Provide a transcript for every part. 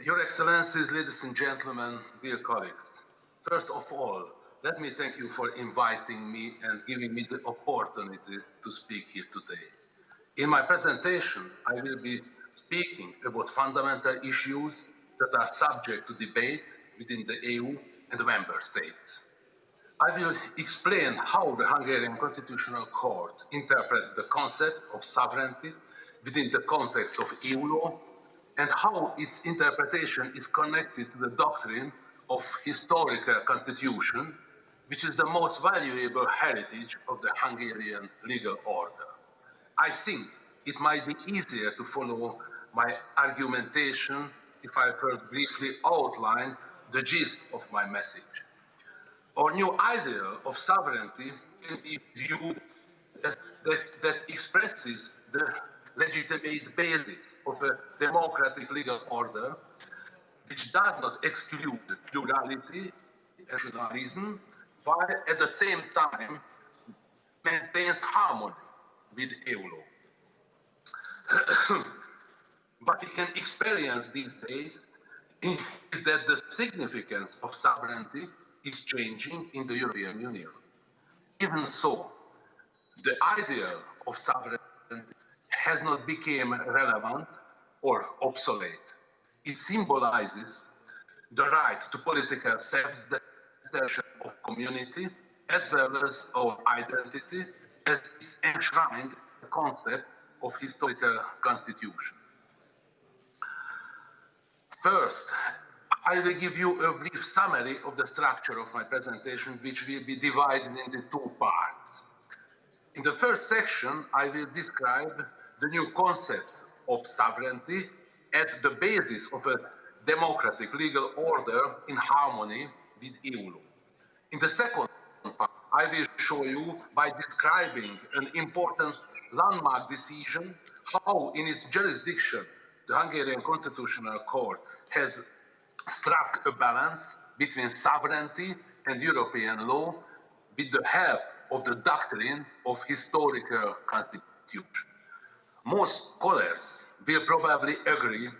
Your Excellencies, ladies and gentlemen, dear colleagues, first of all, let me thank you for inviting me and giving me the opportunity to speak here today. In my presentation, I will be speaking about fundamental issues that are subject to debate within the EU and the member states. I will explain how the Hungarian Constitutional Court interprets the concept of sovereignty within the context of EU law and how its interpretation is connected to the doctrine of historical constitution, which is the most valuable heritage of the Hungarian legal order. I think it might be easier to follow my argumentation if I first briefly outline the gist of my message. Our new ideal of sovereignty can be viewed as that expresses the legitimate basis of a democratic legal order, which does not exclude plurality and nationalism, while at the same time maintains harmony with EU law. What we can experience these days is that the significance of sovereignty is changing in the European Union. Even so, the ideal of sovereignty has not become relevant or obsolete. It symbolizes the right to political self-determination of community as well as our identity as it's enshrined in the concept of historical constitution. First, I will give you a brief summary of the structure of my presentation, which will be divided into two parts. In the first section, I will describe the new concept of sovereignty as the basis of a democratic legal order in harmony with EU law. In the second part, I will show you by describing an important landmark decision how in its jurisdiction the Hungarian Constitutional Court has struck a balance between sovereignty and European law with the help of the doctrine of historical constitution. Most scholars will probably agree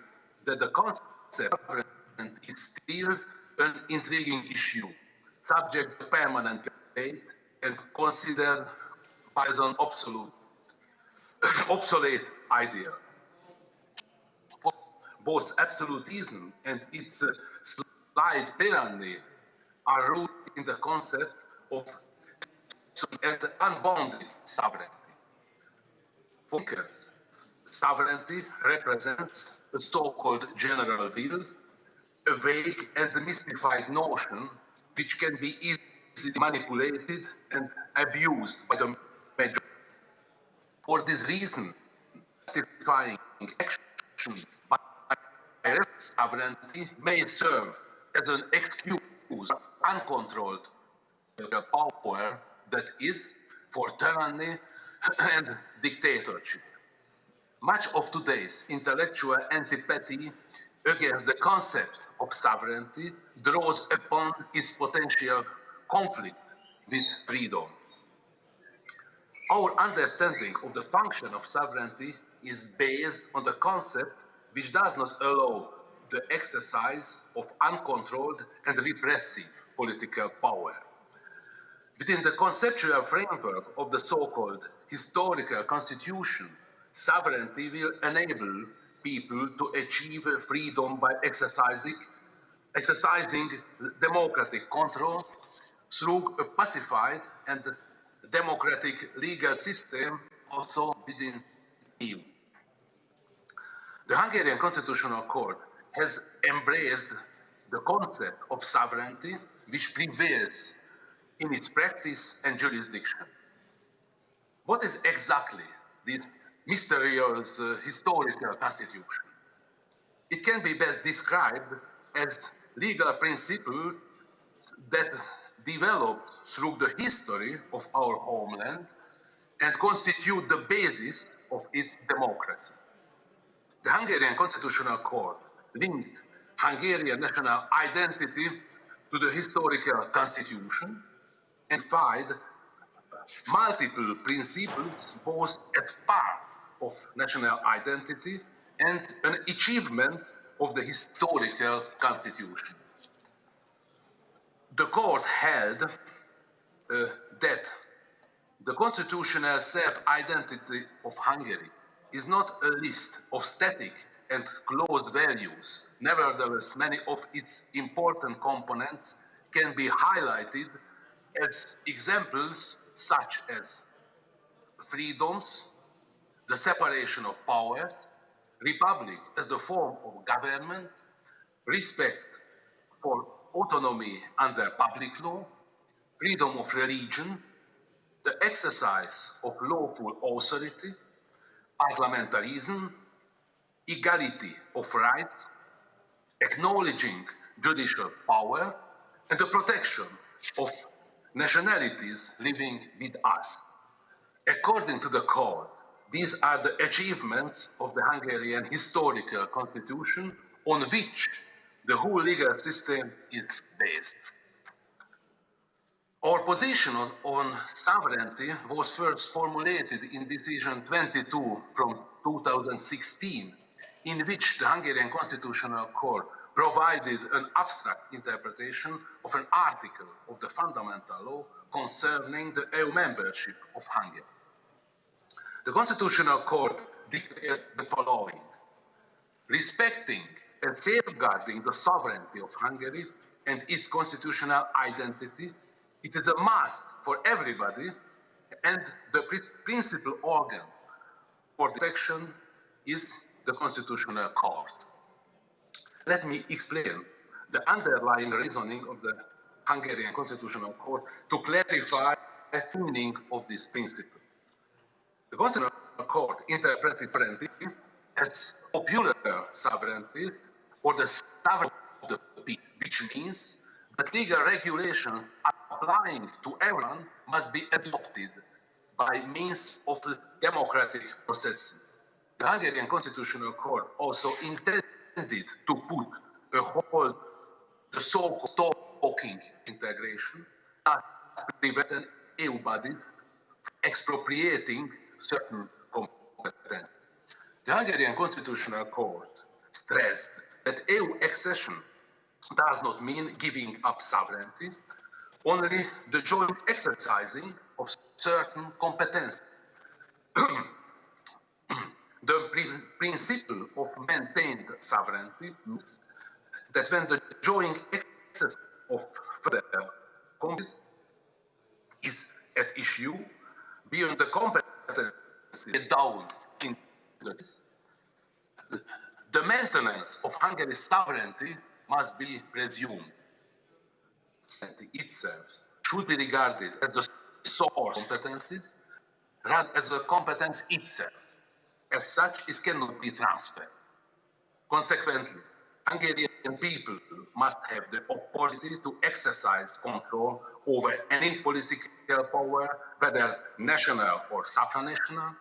that the concept of sovereignty is still an intriguing issue, subject to permanent debate and considered as an obsolete idea. Both absolutism and its slight tyranny are rooted in the concept of unbounded sovereignty. For thinkers, sovereignty represents a so-called general will, a vague and mystified notion which can be easily manipulated and abused by the majority. For this reason, justifying action by sovereignty may serve as an excuse for uncontrolled power that is for tyranny and dictatorship. Much of today's intellectual antipathy against the concept of sovereignty draws upon its potential conflict with freedom. Our understanding of the function of sovereignty is based on the concept which does not allow the exercise of uncontrolled and repressive political power. Within the conceptual framework of the so-called historical constitution, sovereignty will enable people to achieve freedom by exercising democratic control through a pacified and democratic legal system also within the EU. The Hungarian Constitutional Court has embraced the concept of sovereignty which prevails in its practice and jurisdiction. What is exactly this mysterious historical constitution? It can be best described as legal principles that developed through the history of our homeland and constitute the basis of its democracy. The Hungarian Constitutional Court linked Hungarian national identity to the historical constitution and find multiple principles both as part of national identity and an achievement of the historical constitution. The court held that the constitutional self-identity of Hungary is not a list of static and closed values. Nevertheless, many of its important components can be highlighted as examples such as freedoms, the separation of powers, republic as the form of government, respect for autonomy under public law, freedom of religion, the exercise of lawful authority, parliamentarism, equality of rights, acknowledging judicial power, and the protection of nationalities living with us. According to the court, these are the achievements of the Hungarian historical constitution on which the whole legal system is based. Our position on sovereignty was first formulated in Decision 22 from 2016, in which the Hungarian Constitutional Court provided an abstract interpretation of an article of the fundamental law concerning the EU membership of Hungary. The Constitutional Court declared the following: respecting and safeguarding the sovereignty of Hungary and its constitutional identity, it is a must for everybody, and the principal organ for protection is the Constitutional Court. Let me explain the underlying reasoning of the Hungarian Constitutional Court to clarify the meaning of this principle. The Constitutional Court interpreted sovereignty as popular sovereignty or the sovereignty of the people, which means that legal regulations applying to everyone must be adopted by means of democratic processes. The Hungarian Constitutional Court also intended to put a hold the so-called stalking integration that prevent EU bodies expropriating certain competence. The Hungarian Constitutional Court stressed that EU accession does not mean giving up sovereignty, only the joint exercising of certain competence. The principle of maintained sovereignty means that when the joint exercise of further competence is at issue, beyond the competence down in the maintenance of Hungary's sovereignty must be presumed. Itself should be regarded as the source of competencies rather as the competence itself. As such, it cannot be transferred. Consequently, Hungarian people must have the opportunity to exercise control over any political power, whether national or supranational.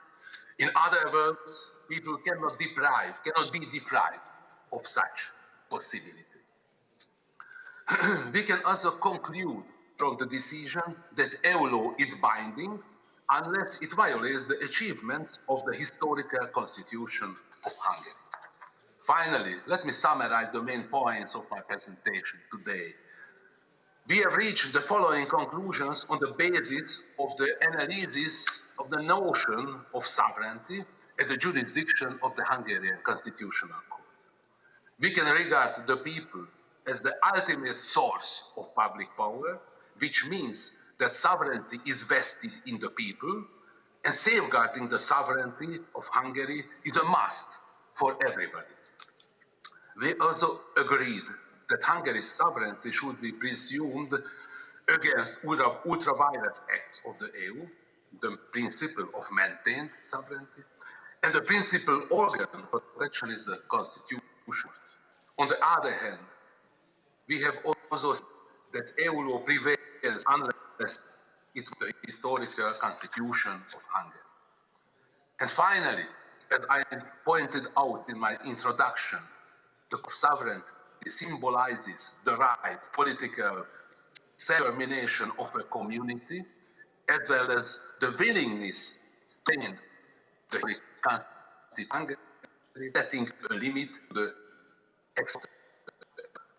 In other words, people cannot be deprived of such possibility. We can also conclude from the decision that EU law is binding unless it violates the achievements of the historical constitution of Hungary. Finally, let me summarize the main points of my presentation today. We have reached the following conclusions on the basis of the analysis of the notion of sovereignty and the jurisdiction of the Hungarian Constitutional Court. We can regard the people as the ultimate source of public power, which means that sovereignty is vested in the people, and safeguarding the sovereignty of Hungary is a must for everybody. We also agreed that Hungary's sovereignty should be presumed against ultra-vires acts of the EU, the principle of maintained sovereignty, and the principal organ of protection is the Constitution. On the other hand, we have also said that EU law prevails unless it is the historical constitution of Hungary. And finally, as I pointed out in my introduction, the sovereignty symbolizes the right political self-determination of a community, as well as the willingness to end the constitution, setting a limit to the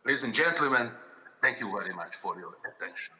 Ladies and gentlemen, thank you very much for your attention.